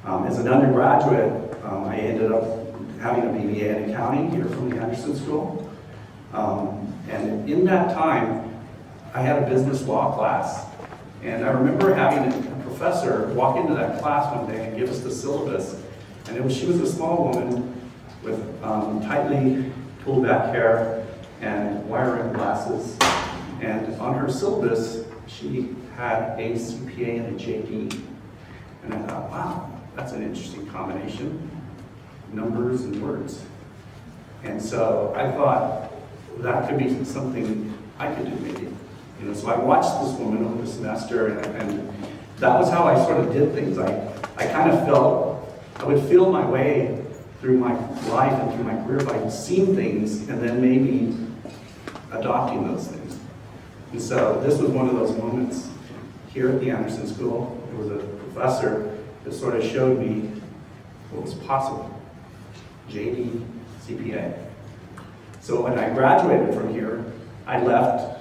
As an undergraduate, I ended up having a BBA in accounting here from the Anderson School. And in that time, I had a business law class. And I remember having a professor walk into that class one day and give us the syllabus. And she was a small woman with tightly pulled back hair and wire-rimmed glasses. And on her syllabus, she had a CPA and a JD. And I thought, wow, that's an interesting combination, numbers and words. And so I thought that could be something I could do maybe. So I watched this woman over the semester, and that was how I sort of did things. I kind of felt, I would feel my way through my life and through my career by seeing things and then maybe adopting those things. And so this was one of those moments here at the Anderson School. There was a professor that sort of showed me what was possible. JD, CPA. So when I graduated from here, I left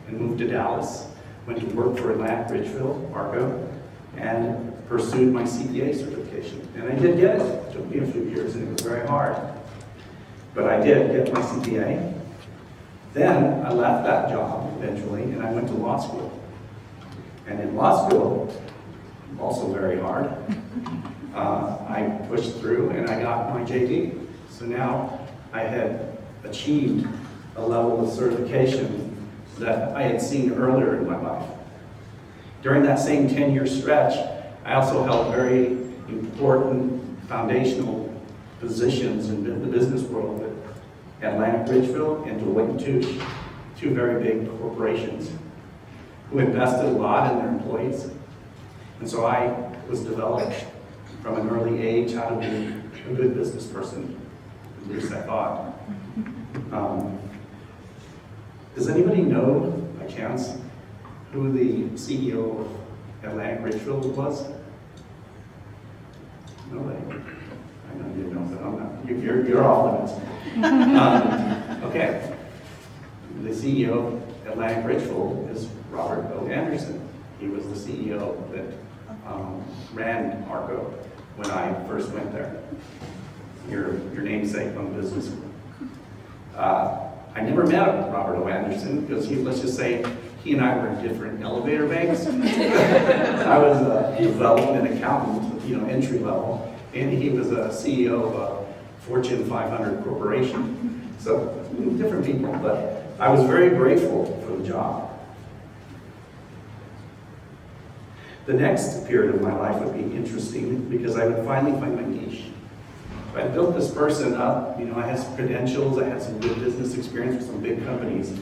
and moved to Dallas, went to work for Atlantic Ridgeville, Arco, and pursued my CPA certification. And I did get it. It took me a few years and it was very hard. But I did get my CPA. Then I left that job eventually and I went to law school. And in law school, also very hard, I pushed through and I got my JD. So now I had achieved a level of certification that I had seen earlier in my life. During that same 10-year stretch, I also held very important foundational positions in the business world at Atlantic Ridgeville and Deloitte & Touche, two very big corporations who invested a lot in their employees. And so I was developed from an early age how to be a good business person, at least I thought. Does anybody know, by chance, who the CEO of Atlantic Ridgeville was? Nobody. I know you know, but I'm not. You're all limits. Okay. The CEO of Atlantic Ridgeville is Robert O. Anderson. He was the CEO that ran Arco when I first went there. Your namesake on the business school. I never met Robert O. Anderson because let's just say he and I were in different elevator banks. I was a development accountant, entry level, and he was a CEO of a Fortune 500 corporation. So different people, but I was very grateful for the job. The next period of my life would be interesting because I would finally find my niche. I built this person up, I had some credentials, I had some good business experience with some big companies,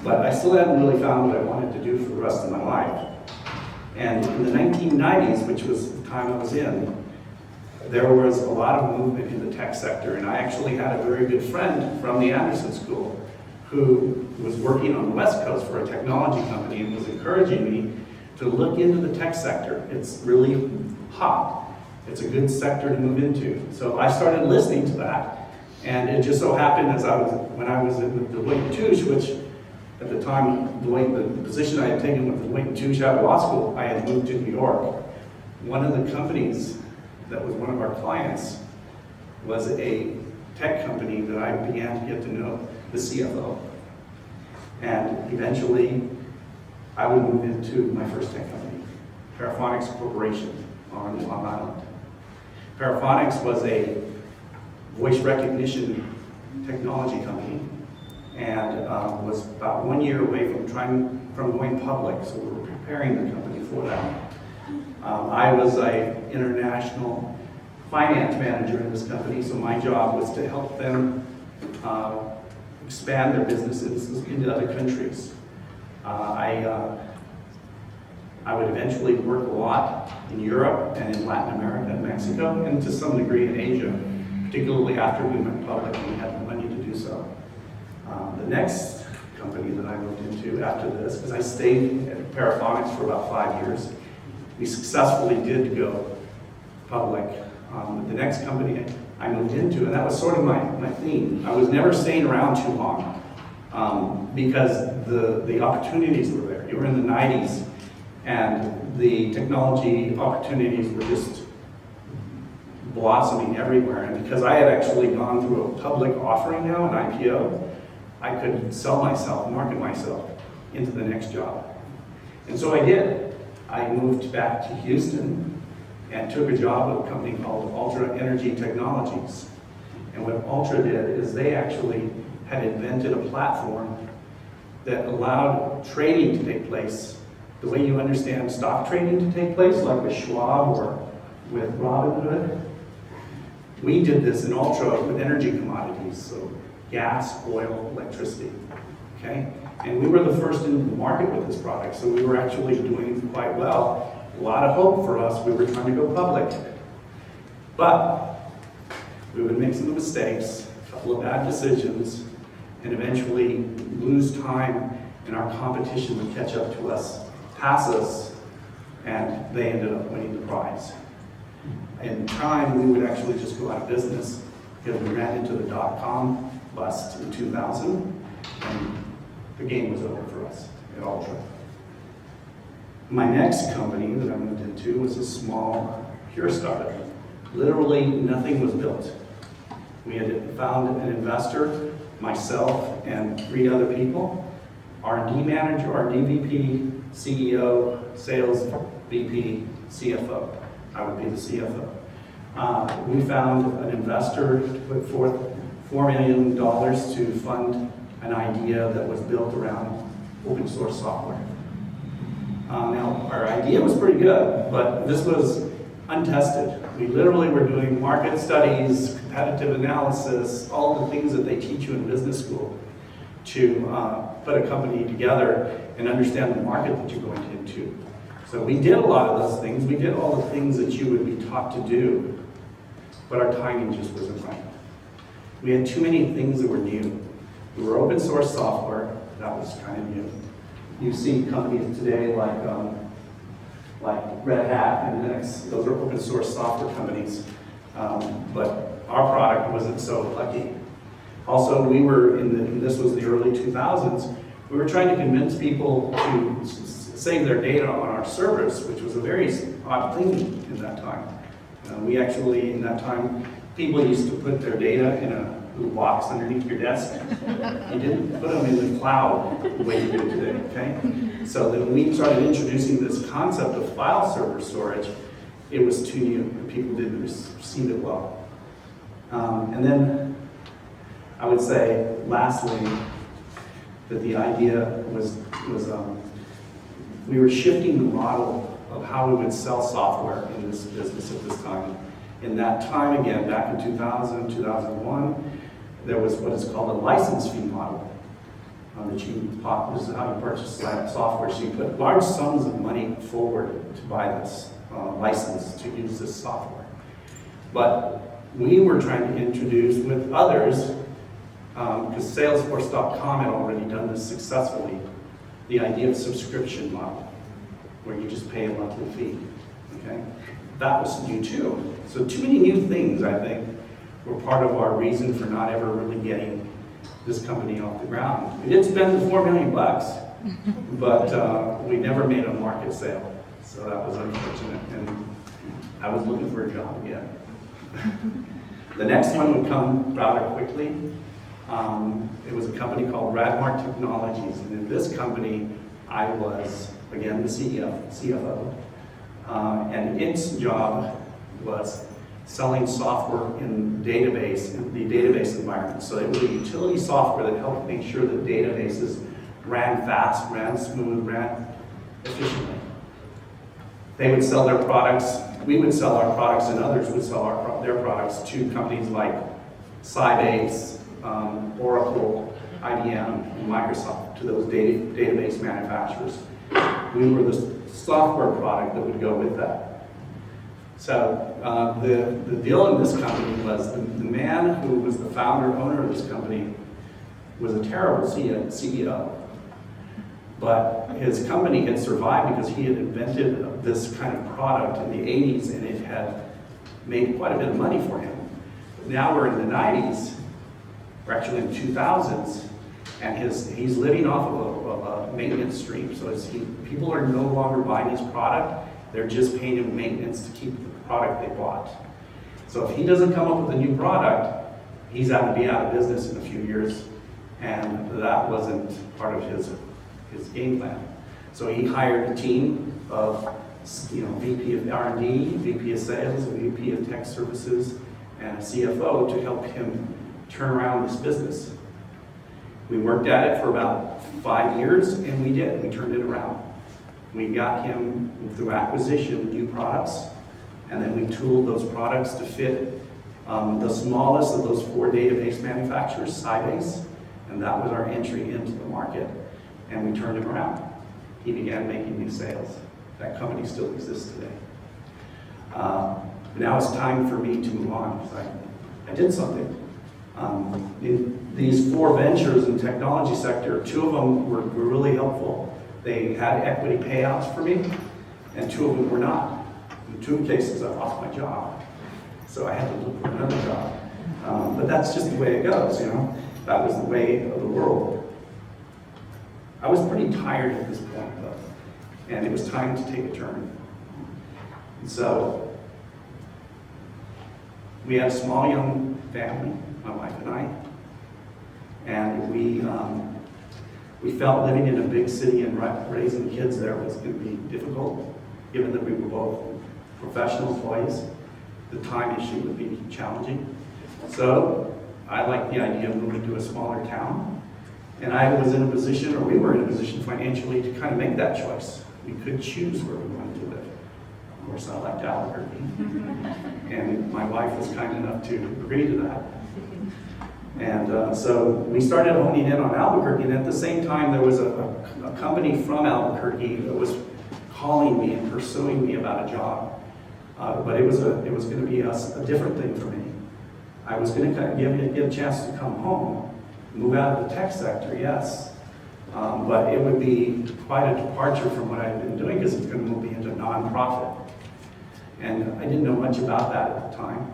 but I still hadn't really found what I wanted to do for the rest of my life. And in the 1990s, which was the time I was in, there was a lot of movement in the tech sector, and I actually had a very good friend from the Anderson School who was working on the West Coast for a technology company and was encouraging me to look into the tech sector. It's really hot. It's a good sector to move into. So I started listening to that, and it just so happened when I was in Deloitte & Touche, which at the time, the position I had taken with Deloitte & Touche out of law school, I had moved to New York. One of the companies that was one of our clients was a tech company that I began to get to know the CFO. And eventually, I would move into my first tech company, Paraphonics Corporation on Long Island. Paraphonics was a voice recognition technology company and was about 1 year away from going public, so we were preparing the company for that. I was an international finance manager in this company, so my job was to help them expand their businesses into other countries. I would eventually work a lot in Europe and in Latin America and Mexico, and to some degree in Asia, particularly after we went public and we had the money to do so. The next company that I moved into after this, because I stayed at Paraphonics for about 5 years, we successfully did go public. The next company I moved into, and that was sort of my theme. I was never staying around too long because the opportunities were there. You were in the 90s, and the technology opportunities were just blossoming everywhere. And because I had actually gone through a public offering now, an IPO, I could sell myself, market myself into the next job. And so I did. I moved back to Houston and took a job with a company called Ultra Energy Technologies. And what Ultra did is they actually had invented a platform that allowed trading to take place the way you understand stock trading to take place, like with Schwab or with Robinhood. We did this in Ultra with energy commodities, so gas, oil, electricity, okay? And we were the first in the market with this product, so we were actually doing quite well. A lot of hope for us. We were trying to go public. But we would make some mistakes, a couple of bad decisions, and eventually lose time, and our competition would catch up to us, pass us, and they ended up winning the prize. In time, we would actually just go out of business because we ran into the dot-com bust in 2000, and the game was over for us at Ultra. My next company that I moved into was a small, pure startup. Literally nothing was built. We had found an investor, myself, and 3 other people. R&D manager, R&D VP, CEO, sales VP, CFO. I would be the CFO. We found an investor to put forth $4 million to fund an idea that was built around open source software. Now, our idea was pretty good, but this was untested. We literally were doing market studies, competitive analysis, all the things that they teach you in business school to put a company together and understand the market that you're going into. So we did a lot of those things. We did all the things that you would be taught to do, but our timing just wasn't right. We had too many things that were new. We were open source software. That was kind of new. You see companies today like Red Hat and Linux. Those are open source software companies. But our product wasn't so lucky. Also, we were this was the early 2000s, we were trying to convince people to save their data on our servers, which was a very odd thing in that time. We actually, in that time, people used to put their data in a little box underneath your desk. You didn't put them in the cloud the way you do today, okay? So then we started introducing this concept of file server storage. It was too new, and people didn't receive it well. And then I would say, lastly, that the idea was we were shifting the model of how we would sell software in this business at this time. In that time, again, back in 2000, 2001, there was what is called a license fee model. This is how you purchase software. So you put large sums of money forward to buy this license to use this software. But we were trying to introduce with others, because Salesforce.com had already done this successfully, the idea of subscription model, where you just pay a monthly fee. Okay, that was new too. So too many new things, I think, were part of our reason for not ever really getting this company off the ground. We did spend the $4 million, but we never made a market sale. So that was unfortunate, and I was looking for a job again. The next one would come rather quickly. It was a company called RadMark Technologies, and in this company, I was, again, the CFO, and its job was selling software in the database environment. So it was a utility software that helped make sure that databases ran fast, ran smooth, ran efficiently. They would sell their products, we would sell our products, and others would sell their products to companies like Sybase, Oracle, IBM, and Microsoft, to those database manufacturers. We were the software product that would go with that. So the deal in this company was the man who was the founder, owner of this company, was a terrible CEO. But his company had survived because he had invented this kind of product in the 80s, and it had made quite a bit of money for him. But now we're in the 90s, we're actually in the 2000s, and he's living off of a maintenance stream. So people are no longer buying his product, they're just paying him maintenance to keep the product they bought. So if he doesn't come up with a new product, he's going to be out of business in a few years, and that wasn't part of his game plan. So he hired a team of, VP of R&D, VP of Sales, a VP of Tech Services, and a CFO to help him turn around this business. We worked at it for about 5 years, and we did. We turned it around. We got him, through acquisition, new products, and then we tooled those products to fit the smallest of those 4 database manufacturers, Sybase, and that was our entry into the market, and we turned him around. He began making new sales. That company still exists today. Now it's time for me to move on, because I did something. In these 4 ventures in the technology sector, 2 of them were really helpful. They had equity payouts for me, and 2 of them were not. In 2 cases, I lost my job, so I had to look for another job. But that's just the way it goes, That was the way of the world. I was pretty tired at this point, though, and it was time to take a turn. And so we had a small young family, my wife and I, and we felt living in a big city and raising kids there was going to be difficult, given that we were both professional employees. The time issue would be challenging. So I liked the idea of moving to a smaller town, and I was in a position, or we were in a position financially, to kind of make that choice. We could choose where we wanted to live. Of course, I liked Albuquerque, and my wife was kind enough to agree to that. And so we started honing in on Albuquerque, and at the same time, there was a company from Albuquerque that was calling me and pursuing me about a job. But it was going to be a different thing for me. I was going to get a chance to come home, move out of the tech sector, yes. But it would be quite a departure from what I'd been doing, because it's going to move me into nonprofit. And I didn't know much about that at the time.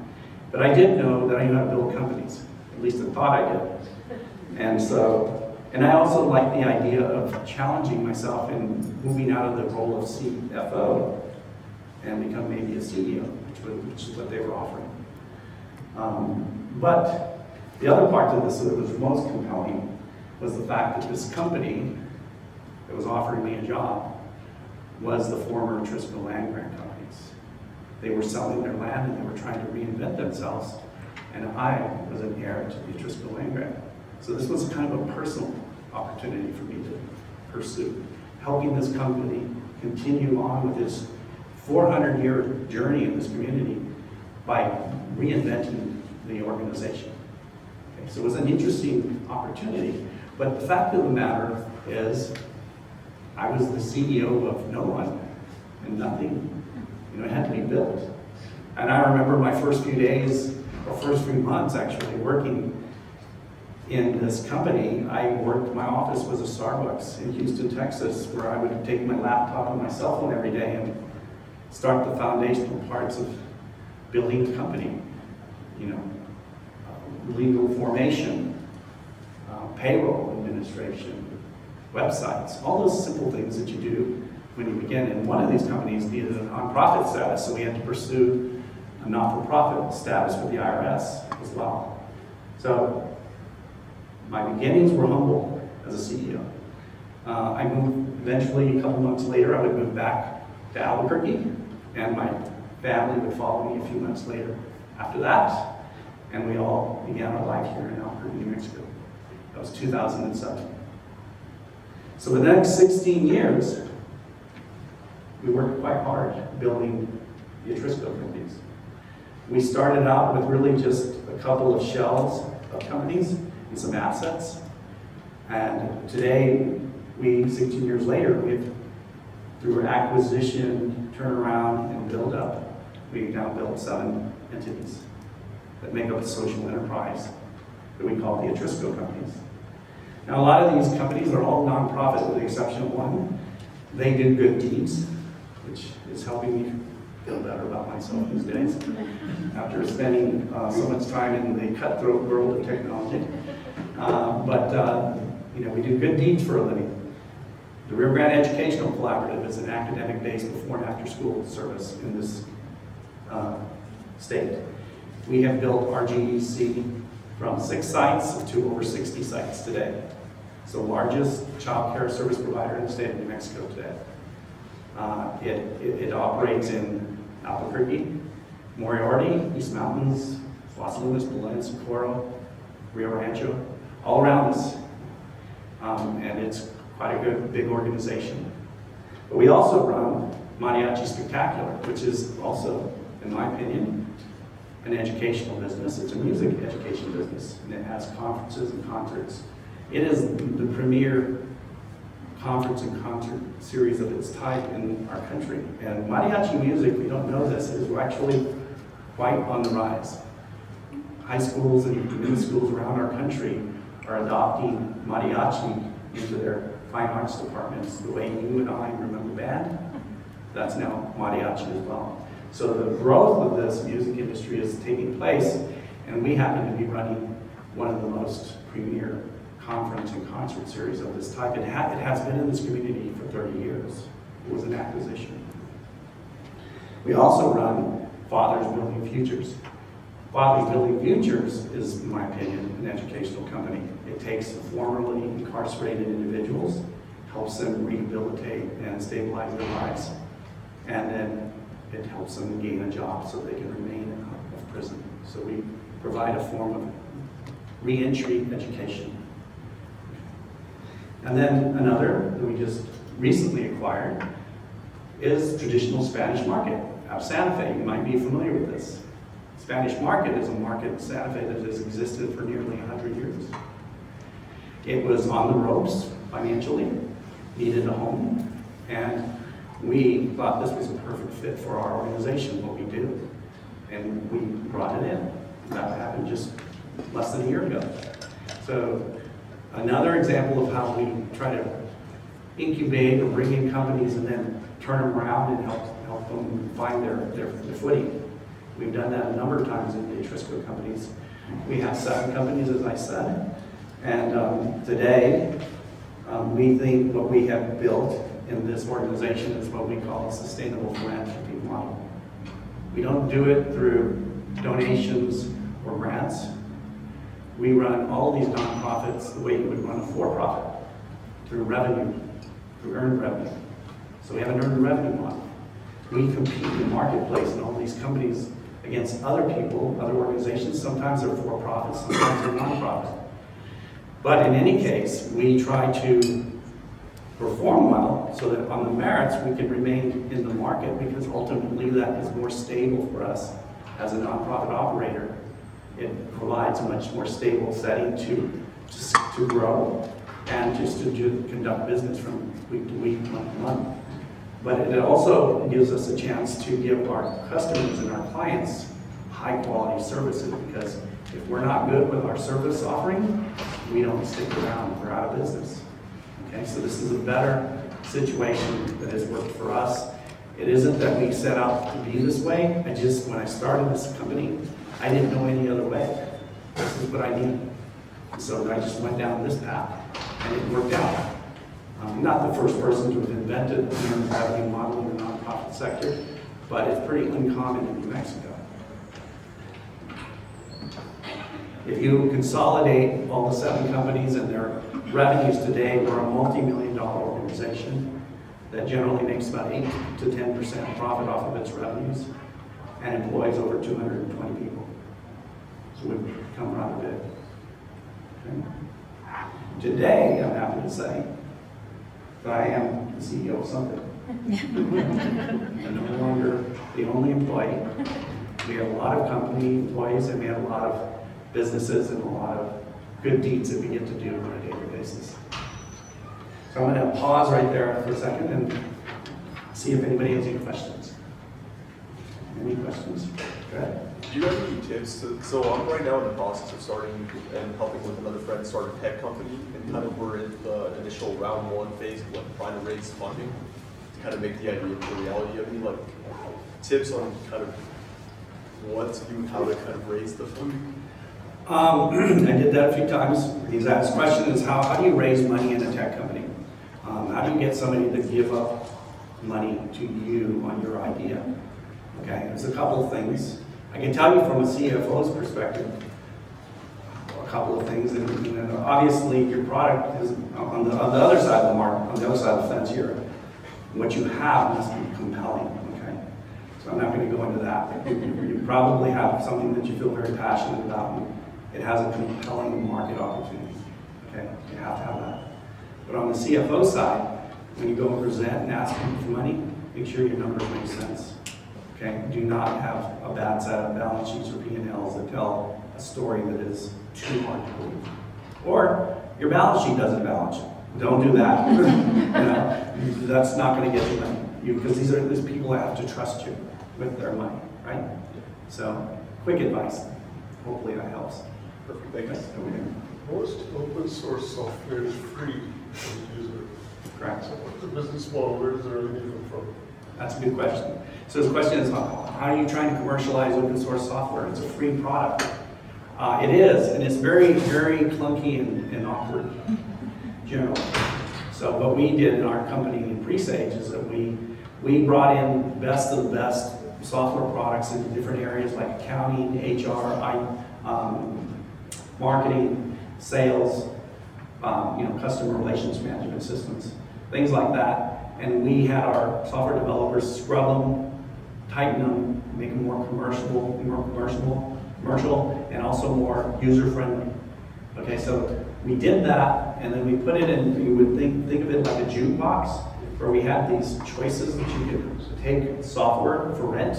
But I did know that I knew how to build companies. At least I thought I did. And I also liked the idea of challenging myself in moving out of the role of CFO and become maybe a CEO, which is what they were offering. But the other part of this that was most compelling was the fact that this company that was offering me a job was the former Trisco land grant companies. They were selling their land and they were trying to reinvent themselves, and I was an heir to the Trisco land grant. So this was kind of a personal opportunity for me to pursue, helping this company continue on with this 400-year journey in this community by reinventing the organization. Okay, so it was an interesting opportunity, but the fact of the matter is I was the CEO of no one and nothing. It had to be built. And I remember my first few days, or first few months actually, working in this company. My office was a Starbucks in Houston, Texas, where I would take my laptop and my cell phone every day and start the foundational parts of building a company. Legal formation, payroll administration, websites, all those simple things that you do when you begin. And one of these companies needed a nonprofit status, so we had to pursue a not-for-profit status with the IRS as well. So my beginnings were humble as a CEO. I moved, eventually, a couple months later, I would move back to Albuquerque, and my family would follow me a few months later after that, and we all began our life here in Albuquerque, New Mexico. That was 2007. So the next 16 years, we worked quite hard building the Trisco companies. We started out with really just a couple of shells of companies and some assets. And today, 16 years later, through acquisition, turnaround, and build up, we've now built 7 entities that make up a social enterprise that we call the Trisco companies. Now, a lot of these companies are all nonprofit with the exception of one. They do good deeds, which is helping me feel better about myself these days after spending so much time in the cutthroat world of technology. We do good deeds for a living. The Rio Grande Educational Collaborative is an academic-based before and after school service in this state. We have built our GEC from 6 sites to over 60 sites today. It's the largest child care service provider in the state of New Mexico today. It operates in Albuquerque, Moriarty, East Mountains, Los Lunas, Belen, Socorro, Rio Rancho, all around us. And it's quite a good, big organization. But we also run Mariachi Spectacular, which is also, in my opinion, an educational business. It's a music education business, and it has conferences and concerts. It is the premier conference and concert series of its type in our country. And mariachi music, we don't know this, is actually quite on the rise. High schools and middle schools around our country are adopting mariachi into their fine arts departments. The way you and I remember band, that's now mariachi as well. So the growth of this music industry is taking place, and we happen to be running one of the most premier conference and concert series of this type. It has been in this community for 30 years. It was an acquisition. We also run Fathers Building Futures. Fathers Building Futures is, in my opinion, an educational company. It takes formerly incarcerated individuals, helps them rehabilitate and stabilize their lives, and then it helps them gain a job so they can remain out of prison. So we provide a form of reentry education. And then another that we just recently acquired is traditional Spanish market out of Santa Fe. You might be familiar with this. Spanish market is a market in Santa Fe that has existed for nearly 100 years. It was on the ropes financially, needed a home, and we thought this was a perfect fit for our organization, what we do, and we brought it in. That happened just less than a year ago. So another example of how we try to incubate or bring in companies and then turn them around and help them find their footing. We've done that a number of times in the Trisco companies. We have 7 companies, as I said, and today we think what we have built in this organization is what we call a sustainable philanthropy model. We don't do it through donations or grants. We run all these nonprofits the way you would run a for-profit, through revenue, through earned revenue. So we have an earned revenue model. We compete in the marketplace in all these companies against other people, other organizations. Sometimes they're for-profits, sometimes they're non-profit. But in any case, we try to perform well so that on the merits we can remain in the market, because ultimately that is more stable for us as a nonprofit operator. It provides a much more stable setting to grow and just to conduct business from week to week, month to month. But it also gives us a chance to give our customers and our clients high quality services, because if we're not good with our service offering, we don't stick around, we're out of business. Okay, so this is a better situation that has worked for us. It isn't that we set out to be this way. When I started this company, I didn't know any other way. This is what I needed. So I just went down this path, and it worked out. I'm not the first person to have invented the earned revenue model in the nonprofit sector, but it's pretty uncommon in New Mexico. If you consolidate all the 7 companies and their revenues today, we're a multi-million-dollar organization that generally makes about 8 to 10% profit off of its revenues and employs over 220 people. So we've become rather big. Okay. Today, I'm happy to say that I am the CEO of something. I'm no longer the only employee. We have a lot of company employees, and we have a lot of businesses and a lot of good deeds that we get to do on a daily basis. So I'm going to pause right there for a second and see if anybody has any questions. Any questions? Go ahead. Do you have any tips? So I'm right now in the process of starting and helping with another friend start a tech company, and kind of we're in the initial round 1 phase of trying to raise funding to kind of make the idea a reality. I mean, like tips on kind of what to do and how to kind of raise the funding. I did that a few times. He's asked question is how do you raise money in a tech company? How do you get somebody to give up money to you on your idea? Okay, there's a couple of things. I can tell you from a CFO's perspective, a couple of things, and obviously your product is on the other side of the market, on the other side of the fence here. What you have must be compelling, okay? So I'm not going to go into that. You probably have something that you feel very passionate about, and it has a compelling market opportunity, okay? You have to have that. But on the CFO side, when you go and present and ask people for money, make sure your numbers make sense, okay? Do not have a bad set of balance sheets or P&Ls that tell a story that is too hard to believe. Or your balance sheet doesn't balance it. Don't do that. You know, that's not going to get you money. Because these people that have to trust you with their money, right? So, quick advice. Hopefully that helps. Perfect, thank you. Most open source software is free for the user. Correct. So what's the business model? Where does the revenue come from? That's a good question. So the question is, how are you trying to commercialize open source software? It's a free product. It is, and it's very, very clunky and awkward, generally. So what we did in our company in Presage is that we brought in best of the best software products in different areas like accounting, HR, marketing, sales, customer relations management systems, things like that. And we had our software developers scrub them, tighten them, make them more commercial, and also more user-friendly. Okay, so we did that, and then we put it in, you would think of it like a jukebox, where we had these choices that you could take software for rent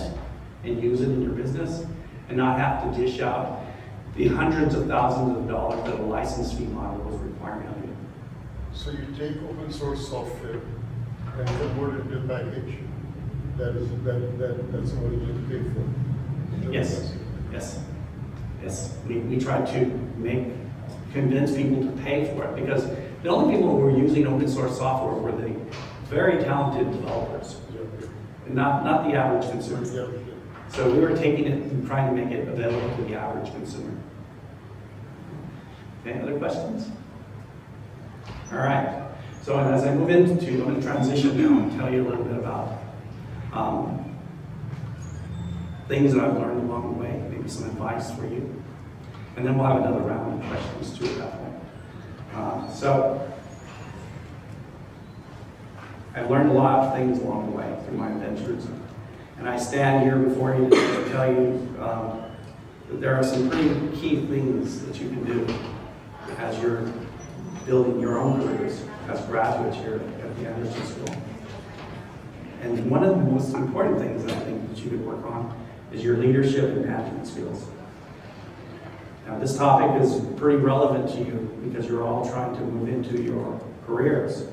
and use it in your business, and not have to dish out the hundreds of thousands of dollars that a license fee model was requiring of you. So you take open source software and convert it into a package that somebody will pay for. Yes. We tried to convince people to pay for it, because the only people who were using open source software were the very talented developers, not the average consumer. So we were taking it and trying to make it available to the average consumer. Any other questions? All right. So as I move into, I'm going to transition now and tell you a little bit about things that I've learned along the way, maybe some advice for you. And then we'll have another round of questions too at that point. So I've learned a lot of things along the way through my adventures. And I stand here before you to tell you that there are some pretty key things that you can do as you're building your own careers as graduates here at the Anderson School. And one of the most important things I think that you could work on is your leadership and management skills. Now, this topic is pretty relevant to you because you're all trying to move into your careers,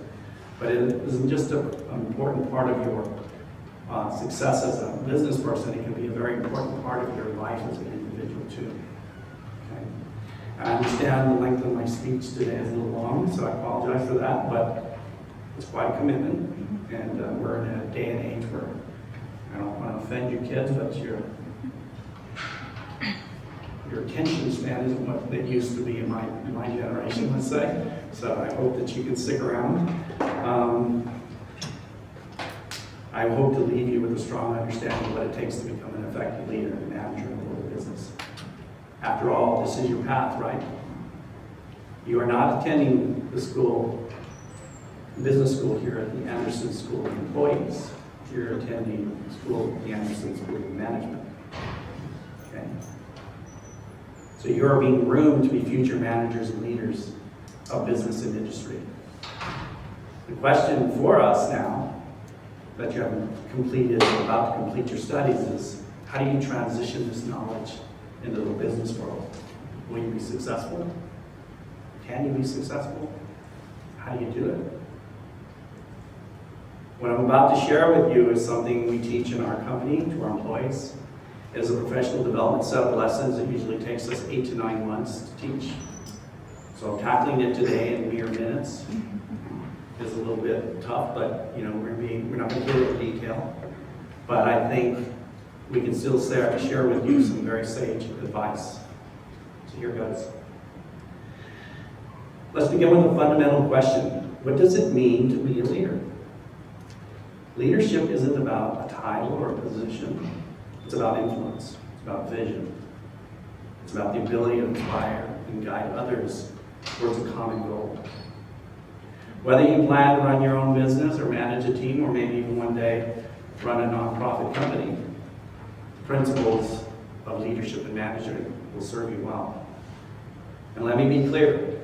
but it isn't just an important part of your success as a business person. It can be a very important part of your life as an individual too. Okay? I understand the length of my speech today is a little long, so I apologize for that, but it's quite a commitment, and we're in a day and age where I don't want to offend you kids, but your attention span isn't what it used to be in my generation, let's say. So I hope that you can stick around. I hope to leave you with a strong understanding of what it takes to become an effective leader and manager in the world of business. After all, this is your path, right? You are not attending the school, business school here at the Anderson School of Employees. You're attending school at the Anderson School of Management. Okay? So you are being groomed to be future managers and leaders of business and industry. The question for us now, that you haven't completed or about to complete your studies, is how do you transition this knowledge into the business world? Will you be successful? Can you be successful? How do you do it? What I'm about to share with you is something we teach in our company to our employees. It is a professional development set of lessons. It usually takes us 8 to 9 months to teach. So I'm tackling it today in mere minutes. It's a little bit tough, but we're not going to get into detail. But I think we can still share with you some very sage advice. So here goes. Let's begin with a fundamental question. What does it mean to be a leader? Leadership isn't about a title or a position. It's about influence. about vision. It's about the ability to inspire and guide others towards a common goal. Whether you plan to run your own business or manage a team or maybe even one day run a nonprofit company, principles of leadership and management will serve you well. And let me be clear,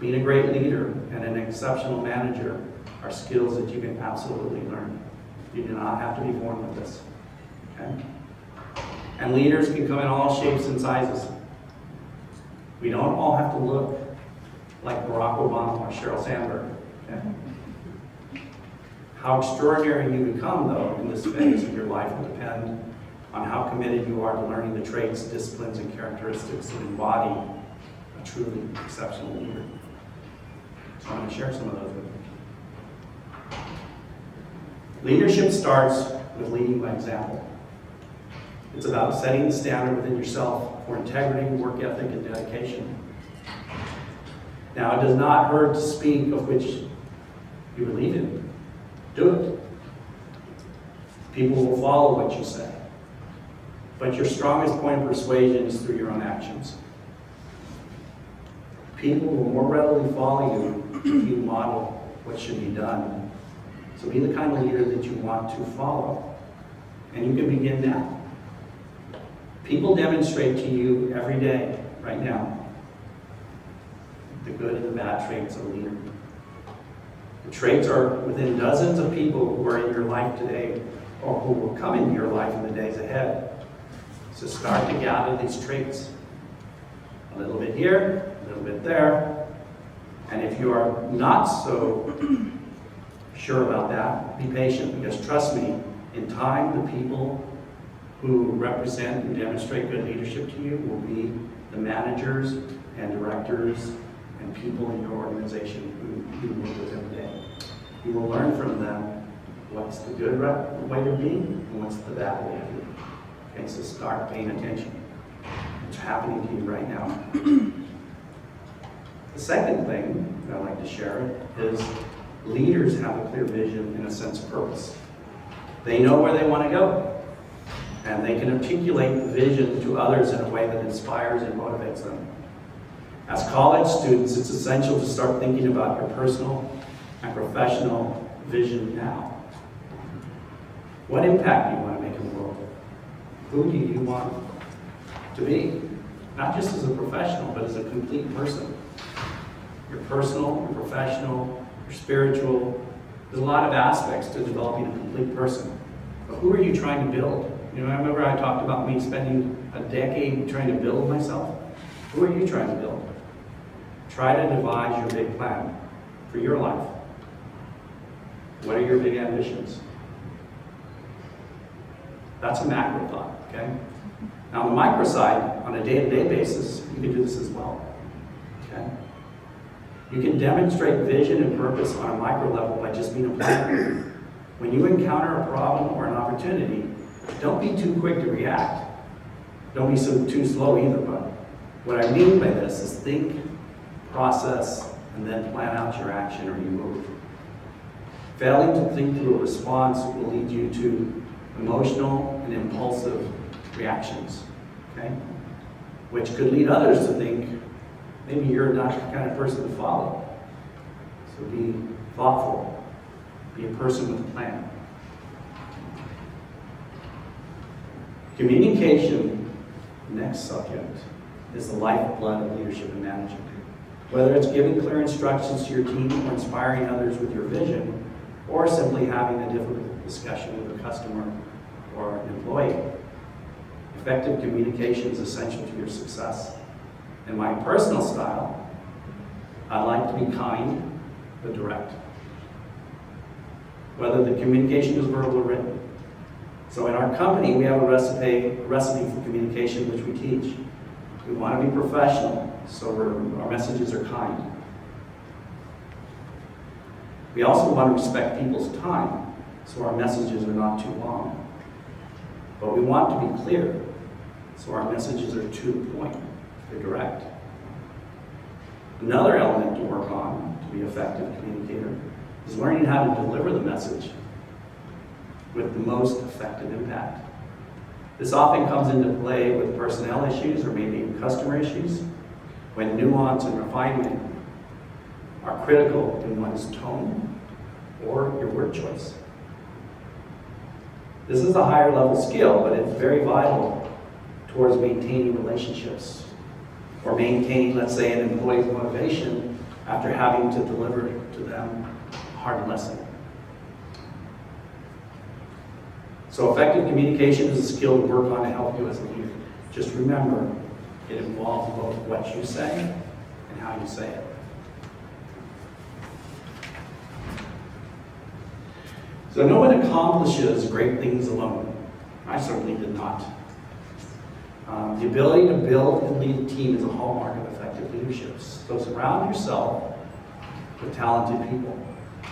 being a great leader and an exceptional manager are skills that you can absolutely learn. You do not have to be born with this. Okay? And leaders can come in all shapes and sizes. We don't all have to look like Barack Obama or Sheryl Sandberg. Okay? How extraordinary you become, though, in this phase of your life will depend on how committed you are to learning the traits, disciplines, and characteristics that embody a truly exceptional leader. So I'm going to share some of those with you. Leadership starts with leading by example. It's about setting the standard within yourself for integrity, work ethic, and dedication. Now, it does not hurt to speak of which you believe in. Do it. People will follow what you say. But your strongest point of persuasion is through your own actions. People will more readily follow you if you model what should be done. So be the kind of leader that you want to follow. And you can begin now. People demonstrate to you every day, right now, the good and the bad traits of a leader. The traits are within dozens of people who are in your life today or who will come into your life in the days ahead. So start to gather these traits. A little bit here, a little bit there. And if you are not so sure about that, be patient, because trust me, in time the people who represent and demonstrate good leadership to you will be the managers and directors and people in your organization who you work with every day. You will learn from them what's the good way to be and what's the bad way to be. Okay, so start paying attention. It's happening to you right now. The second thing that I'd like to share is leaders have a clear vision and a sense of purpose. They know where they want to go. And they can articulate the vision to others in a way that inspires and motivates them. As college students, it's essential to start thinking about your personal and professional vision now. What impact do you want to make in the world? Who do you want to be? Not just as a professional, but as a complete person. Your personal, your professional, your spiritual. There's a lot of aspects to developing a complete person. But who are you trying to build? You know, I remember I talked about me spending a decade trying to build myself. Who are you trying to build? Try to devise your big plan for your life. What are your big ambitions? That's a macro thought, okay? Now on the micro side, on a day-to-day basis, you can do this as well, okay? You can demonstrate vision and purpose on a micro level by just being a planner. When you encounter a problem or an opportunity, don't be too quick to react. Don't be too slow either, but what I mean by this is think, process, and then plan out your action or you move. Failing to think through a response will lead you to emotional and impulsive reactions, okay? Which could lead others to think maybe you're not the kind of person to follow. So be thoughtful. Be a person with a plan. Communication, next subject, is the lifeblood of leadership and management. Whether it's giving clear instructions to your team or inspiring others with your vision, or simply having a difficult discussion with a customer or an employee, effective communication is essential to your success. In my personal style, I like to be kind but direct, whether the communication is verbal or written. So in our company, we have a recipe for communication which we teach. We want to be professional, so our messages are kind. We also want to respect people's time, so our messages are not too long. But we want to be clear, so our messages are to the point, they're direct. Another element to work on to be an effective communicator is learning how to deliver the message with the most effective impact. This often comes into play with personnel issues or maybe even customer issues, when nuance and refinement are critical in one's tone or your word choice. This is a higher level skill, but it's very vital towards maintaining relationships or maintaining, let's say, an employee's motivation after having to deliver to them a hard lesson. So effective communication is a skill to work on to help you as a leader. Just remember, it involves both what you say and how you say it. So no one accomplishes great things alone. I certainly did not. The ability to build and lead a team is a hallmark of effective leadership. So surround yourself with talented people.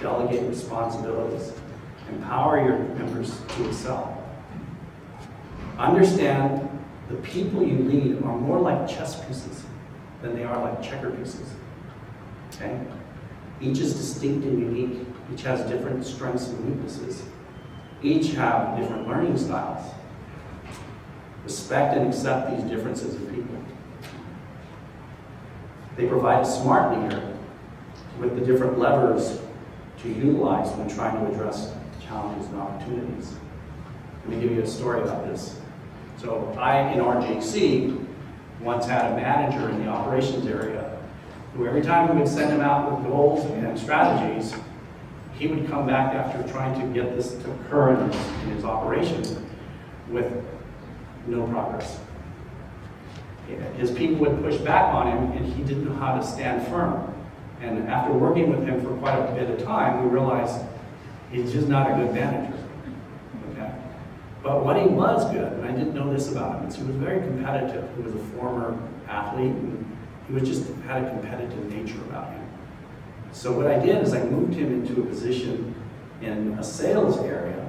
Delegate responsibilities. Empower your members to excel. Understand the people you lead are more like chess pieces than they are like checker pieces. Okay? Each is distinct and unique. Each has different strengths and weaknesses. Each have different learning styles. Respect and accept these differences in people. They provide a smart leader with the different levers to utilize when trying to address challenges and opportunities. Let me give you a story about this. So I, in RJC, once had a manager in the operations area who every time we would send him out with goals and strategies, he would come back after trying to get this to occur in his operations with no progress. His people would push back on him and he didn't know how to stand firm. And after working with him for quite a bit of time, we realized he's just not a good manager. Okay? But what he was good, and I didn't know this about him, is he was very competitive. He was a former athlete, and he was just had a competitive nature about him. So what I did is I moved him into a position in a sales area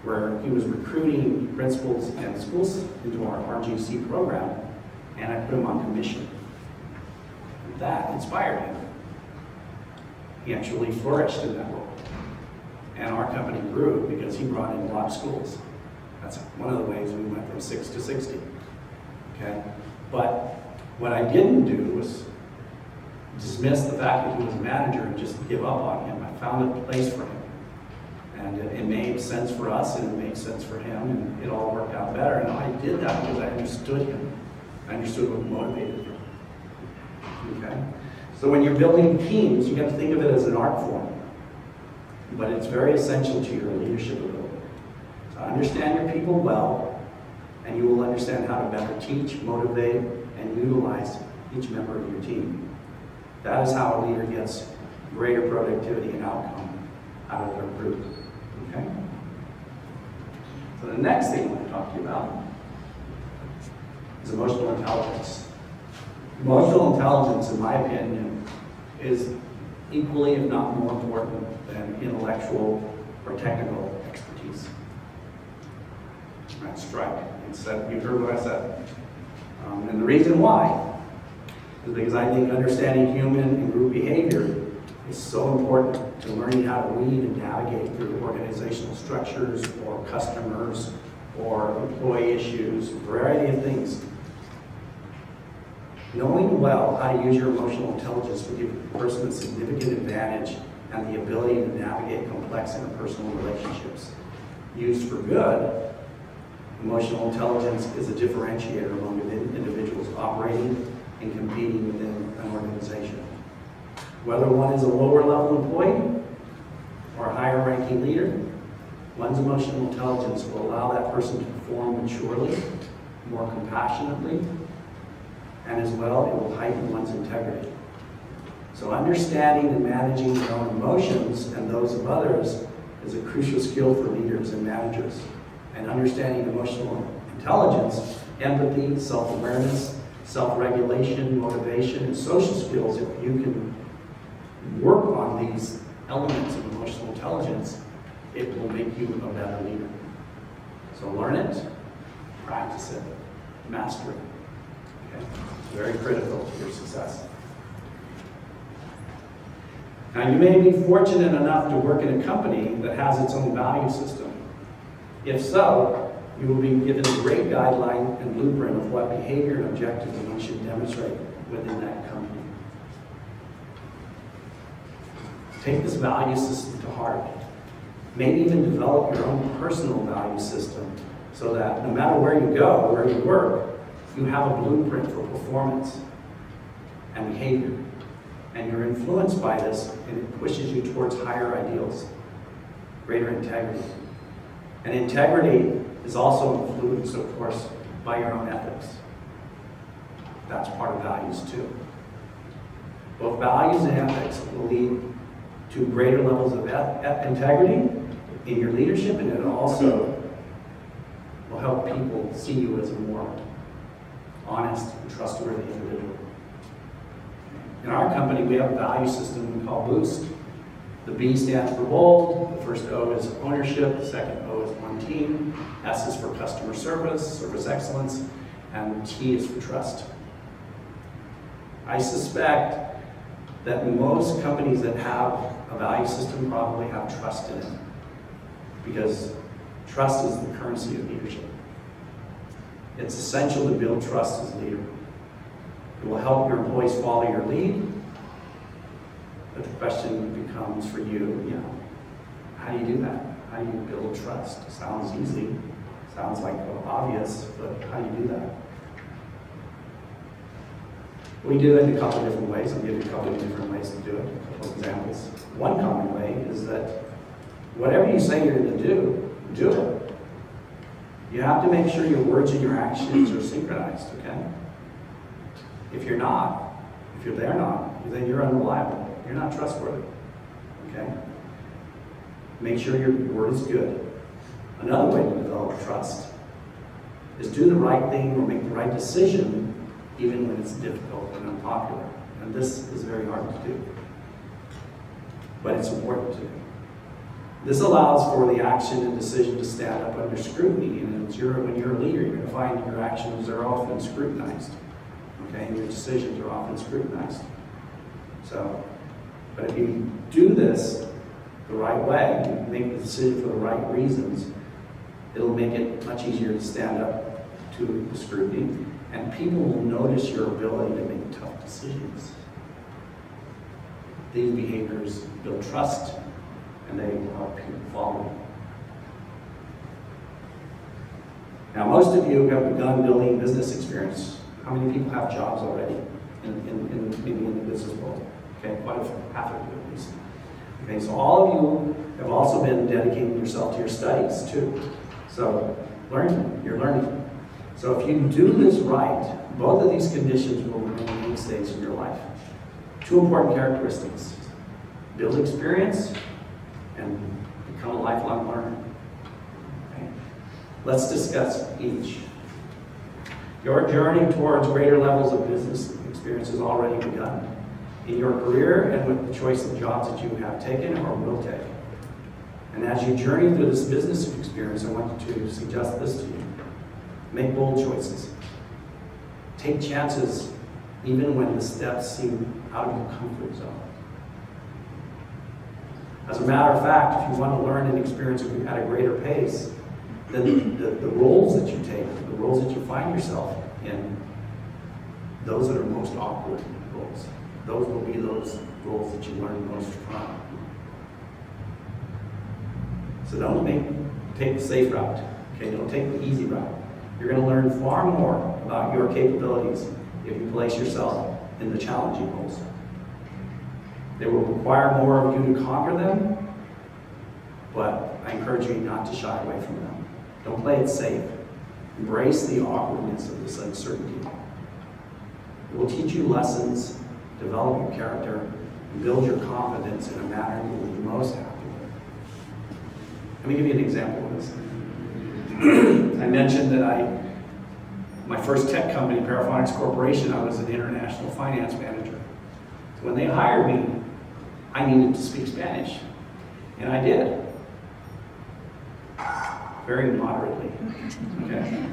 where he was recruiting principals and schools into our RGC program, and I put him on commission. And that inspired him. He actually flourished in that role. And our company grew because he brought in a lot of schools. That's one of the ways we went from 6 to 60. Okay? But what I didn't do was dismiss the fact that he was a manager and just give up on him. I found a place for him. And it made sense for us and it made sense for him and it all worked out better. And I did that because I understood him. I understood what motivated him. Okay? So when you're building teams, you have to think of it as an art form. But it's very essential to your leadership ability. So understand your people well, and you will understand how to better teach, motivate, and utilize each member of your team. That is how a leader gets greater productivity and outcome out of their group. Okay? So the next thing I want to talk to you about is emotional intelligence. Emotional intelligence, in my opinion, is equally, if not more important than intellectual or technical expertise. That's right. You heard what I said. And the reason why is because I think understanding human and group behavior is so important to learning how to lead and navigate through organizational structures or customers or employee issues, a variety of things. Knowing well how to use your emotional intelligence will give a person a significant advantage and the ability to navigate complex interpersonal relationships. Used for good, emotional intelligence is a differentiator among individuals operating and competing within an organization. Whether one is a lower level employee or a higher ranking leader, one's emotional intelligence will allow that person to perform maturely, more compassionately, and as well, it will heighten one's integrity. So understanding and managing your own emotions and those of others is a crucial skill for leaders and managers. And understanding emotional intelligence, empathy, self-awareness, self-regulation, motivation, and social skills, if you can work on these elements of emotional intelligence, it will make you a better leader. So learn it, practice it, master it. Okay? It's very critical to your success. Now, you may be fortunate enough to work in a company that has its own value system. If so, You will be given a great guideline and blueprint of what behavior and objectives one should demonstrate within that company. Take this value system to heart. Maybe even develop your own personal value system so that no matter where you go, where you work, you have a blueprint for performance and behavior. And you're influenced by this, and it pushes you towards higher ideals, greater integrity. And integrity is also influenced, of course, by your own ethics. That's part of values too. Both values and ethics will lead to greater levels of integrity in your leadership, and it also will help people see you as a more honest and trustworthy individual. In our company, we have a value system we call BOOST. The B stands for bold, the first O is ownership, the second O is one team, S is for customer service, service excellence, and T is for trust. I suspect that most companies that have a value system probably have trust in it, because trust is the currency of leadership. It's essential to build trust as a leader. It will help your employees follow your lead. But the question becomes for you, how do you do that? How do you build trust? Sounds easy, sounds like obvious, but how do you do that? We do it in a couple of different ways. I'll give you a couple of different ways to do it, a couple of examples. One common way is that whatever you say you're going to do, do it. You have to make sure your words and your actions are synchronized, okay? If they're not, then you're unreliable. You're not trustworthy, okay? Make sure your word is good. Another way to develop trust is do the right thing or make the right decision even when it's difficult and unpopular. And this is very hard to do, but it's important to do. This allows for the action and decision to stand up under scrutiny, and when you're a leader, you're going to find your actions are often scrutinized, okay? And your decisions are often scrutinized. But if you do this the right way, you make the decision for the right reasons, it'll make it much easier to stand up to the scrutiny, and people will notice your ability to make tough decisions. These behaviors build trust, and they will help people follow you. Now, most of you have begun building business experience. How many people have jobs already maybe in the business world? Okay, quite half of you at least. Okay, so all of you have also been dedicating yourself to your studies too. So you're learning. So if you do this right, both of these conditions will remain mainstays in your life. Two important characteristics: build experience and become a lifelong learner. Okay? Let's discuss each. Your journey towards greater levels of business experience has already begun in your career and with the choice of jobs that you have taken or will take. And as you journey through this business experience, I want to suggest this to you. Make bold choices. Take chances even when the steps seem out of your comfort zone. As a matter of fact, if you want to learn and experience at a greater pace, then the roles that you take, the roles that you find yourself in, those that are most awkward roles, those will be those roles that you learn most from. So don't take the safe route. Okay, don't take the easy route. You're going to learn far more about your capabilities if you place yourself in the challenging roles. They will require more of you to conquer them, but I encourage you not to shy away from them. Don't play it safe. Embrace the awkwardness of this uncertainty. It will teach you lessons, develop your character, and build your confidence in a manner you will be most happy with. Let me give you an example of this. I mentioned that my first tech company, Paraphonics Corporation, I was an international finance manager. So when they hired me, I needed to speak Spanish, and I did. Very moderately. Okay.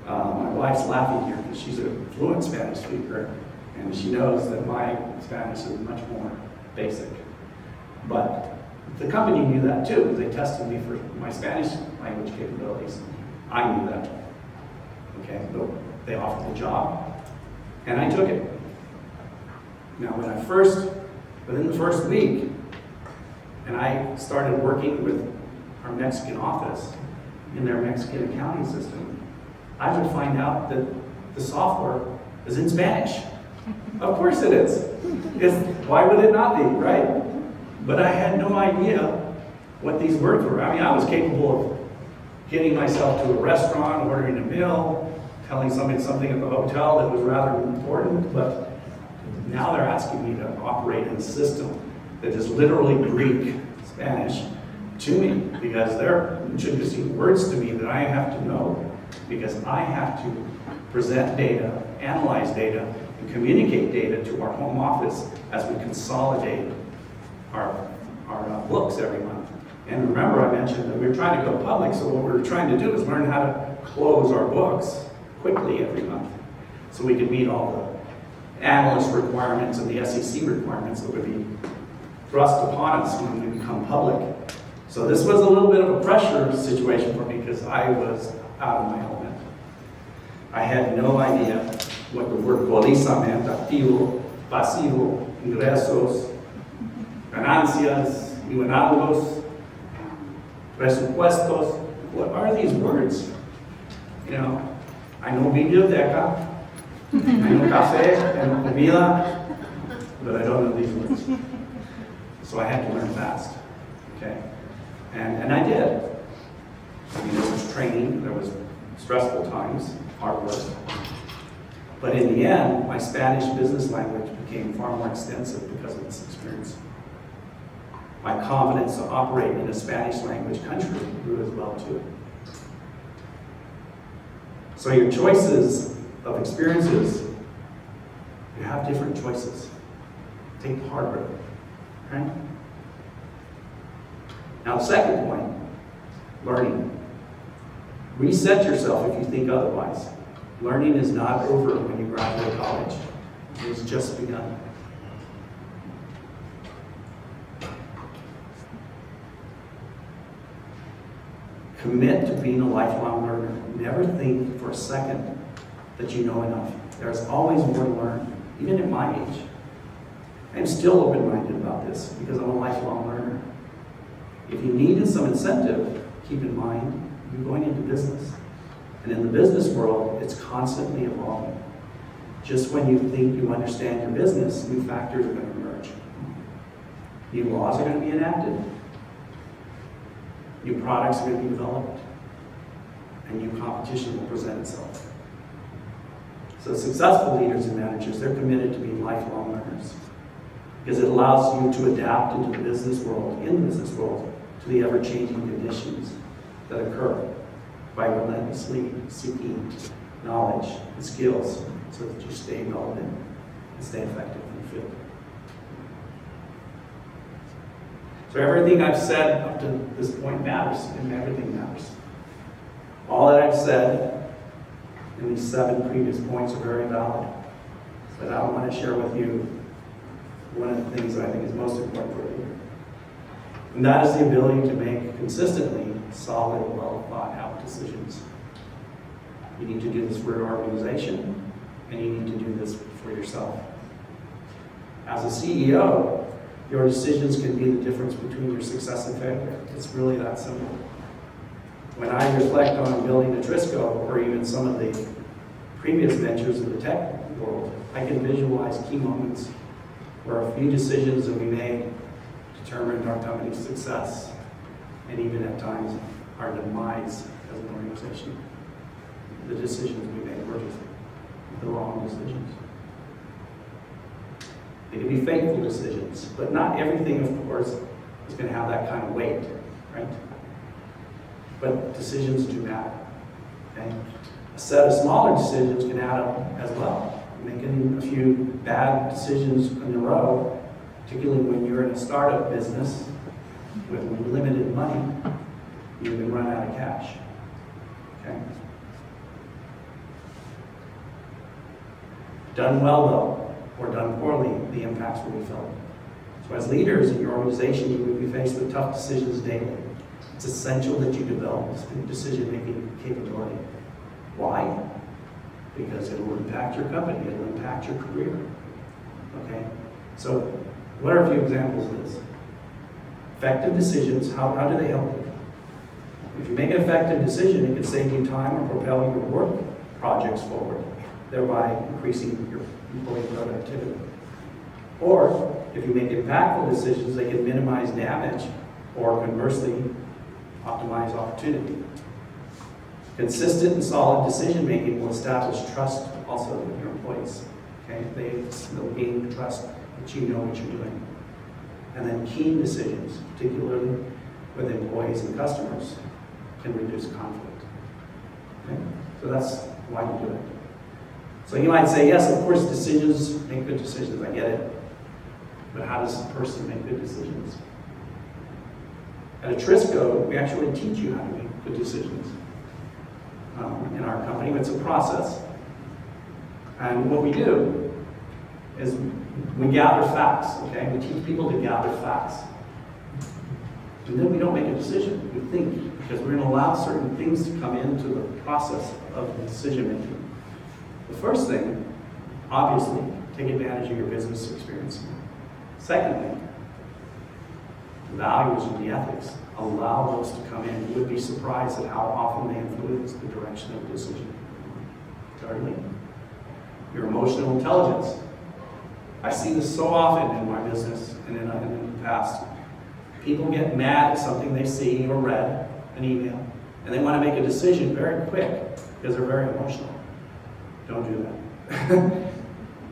My wife's laughing here because she's a fluent Spanish speaker, and she knows that my Spanish is much more basic. But the company knew that too, because they tested me for my Spanish language capabilities. I knew that. Okay, but they offered the job, and I took it. Now, within the first week, and I started working with our Mexican office in their Mexican accounting system, I would find out that the software is in Spanish. Of course it is. Why would it not be, right? But I had no idea what these words were. I mean, I was capable of getting myself to a restaurant, ordering a meal, telling something at the hotel that was rather important, but now they're asking me to operate in a system that is literally Greek, Spanish, to me, because they're introducing words to me that I have to know, because I have to present data, analyze data, and communicate data to our home office as we consolidate our books every month. And remember, I mentioned that we were trying to go public, so what we were trying to do is learn how to close our books quickly every month, so we could meet all the analyst requirements and the SEC requirements that would be thrust upon us when we become public. So this was a little bit of a pressure situation for me because I was out of my element. I had no idea what the word póliza meant, activo, pasivo, ingresos, ganancias, dividendos, presupuestos. What are these words? You know, I know biblioteca, I know café and comida, but I don't know these words. So I had to learn fast, okay? And I did. I mean, there was training, there was stressful times, hard work. But in the end, my Spanish business language became far more extensive because of this experience. My confidence to operate in a Spanish language country grew as well too. So your choices of experiences, you have different choices. Take the hard road, right? Now the second point, learning. Reset yourself if you think otherwise. Learning is not over when you graduate college. It has just begun. Commit to being a lifelong learner. Never think for a second that you know enough. There's always more to learn, even at my age. I'm still open-minded about this because I'm a lifelong learner. If you needed some incentive, keep in mind, you're going into business. And in the business world, it's constantly evolving. Just when you think you understand your business, new factors are going to emerge. New laws are going to be enacted. New products are going to be developed. And new competition will present itself. So successful leaders and managers, they're committed to being lifelong learners. Because it allows you to adapt into the business world, to the ever-changing conditions that occur by relentlessly seeking knowledge and skills so that you stay relevant and stay effective in the field. So everything I've said up to this point matters, and everything matters. All that I've said in these 7 previous points are very valid. But I want to share with you one of the things that I think is most important for a leader. And that is the ability to make consistently solid, well thought out decisions. You need to do this for your organization, and you need to do this for yourself. As a CEO, your decisions can be the difference between your success and failure. It's really that simple. When I reflect on building a Trisco, or even some of the previous ventures in the tech world, I can visualize key moments where a few decisions that we made determined our company's success, and even at times our demise as an organization. The decisions we made were just the wrong decisions. They can be fateful decisions, but not everything, of course, is going to have that kind of weight, right? But decisions do matter, okay? A set of smaller decisions can add up as well. Making a few bad decisions in a row, particularly when you're in a startup business with limited money, you can run out of cash, okay? Done well, though, or done poorly, the impacts will be felt. So as leaders in your organization, you will be faced with tough decisions daily. It's essential that you develop this decision-making capability. Why? Because it will impact your company, it will impact your career. Okay? So, what are a few examples of this? Effective decisions, how do they help you? If you make an effective decision, it can save you time or propel your work projects forward, thereby increasing your employee productivity. Or, if you make impactful decisions, they can minimize damage or conversely optimize opportunity. Consistent and solid decision making will establish trust also with your employees. Okay? They'll gain trust that you know what you're doing. And then keen decisions, particularly with employees and customers, can reduce conflict. Okay? So that's why you do it. So you might say, yes, of course, decisions make good decisions. I get it. But how does a person make good decisions? At Atrisco, we actually teach you how to make good decisions. In our company, it's a process. And what we do is we gather facts, okay? We teach people to gather facts. And then we don't make a decision. We think, because we're going to allow certain things to come into the process of decision making. The first thing, obviously, take advantage of your business experience. Secondly, the values and the ethics, allow those to come in. You would be surprised at how often they influence the direction of the decision. Thirdly, your emotional intelligence. I see this so often in my business and in the past. People get mad at something they see or read, an email, and they want to make a decision very quick because they're very emotional. Don't do that.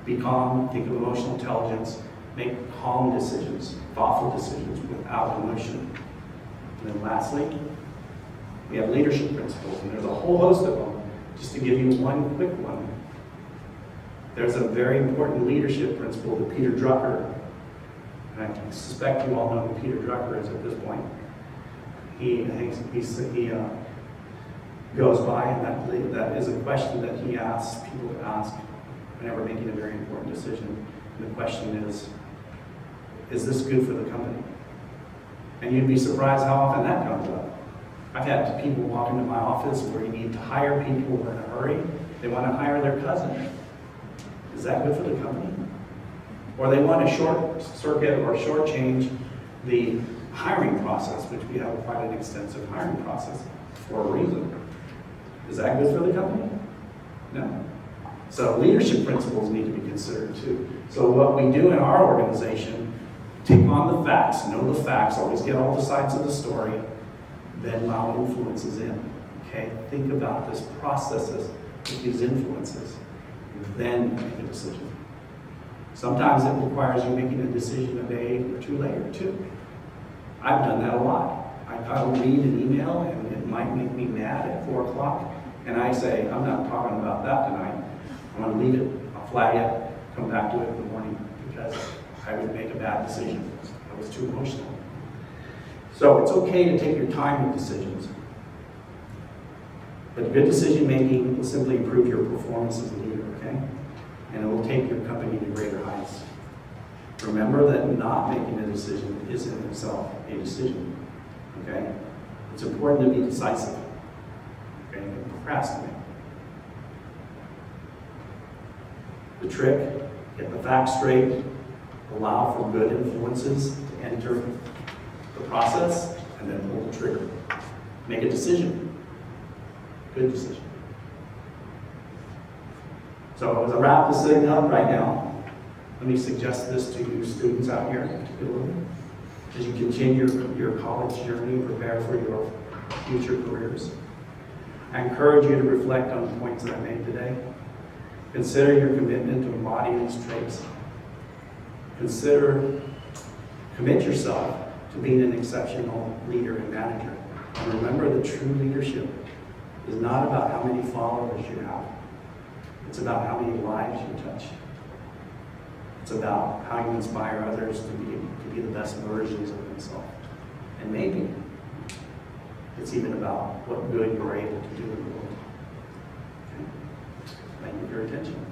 Be calm, think of emotional intelligence, make calm decisions, thoughtful decisions without emotion. And then lastly, we have leadership principles, and there's a whole host of them. Just to give you one quick one, there's a very important leadership principle that Peter Drucker, and I suspect you all know who Peter Drucker is at this point. He goes by, and that is a question that he asks people to ask whenever making a very important decision. And the question is this good for the company? And you'd be surprised how often that comes up. I've had people walk into my office where you need to hire people who are in a hurry. They want to hire their cousin. Is that good for the company? Or they want to short circuit or shortchange the hiring process, which we have quite an extensive hiring process for a reason. Is that good for the company? No. So leadership principles need to be considered too. So what we do in our organization, take on the facts, know the facts, always get all the sides of the story, then allow influences in. Okay? Think about this processes with these influences, then make a decision. Sometimes it requires you making a decision a day or two later too. I've done that a lot. I'll read an email and it might make me mad at 4 o'clock, and I say, I'm not talking about that tonight. I'm going to leave it, I'll flag it, come back to it in the morning, because I would make a bad decision. I was too emotional. So it's okay to take your time with decisions. But good decision making will simply improve your performance as a leader, okay? And it will take your company to greater heights. Remember that not making a decision is in itself a decision, okay? It's important to be decisive, okay? And procrastinate. The trick, get the facts straight, allow for good influences to enter the process, and then pull the trigger. Make a decision. Good decision. So as I wrap this thing up right now, let me suggest this to you students out here, particularly, as you continue your college journey and prepare for your future careers. I encourage you to reflect on the points that I made today. Consider your commitment to embody these traits. Commit yourself to being an exceptional leader and manager. And remember that true leadership is not about how many followers you have. It's about how many lives you touch. It's about how you inspire others to be the best versions of themselves. And maybe it's even about what good you're able to do in the world. Okay? Thank you for your attention.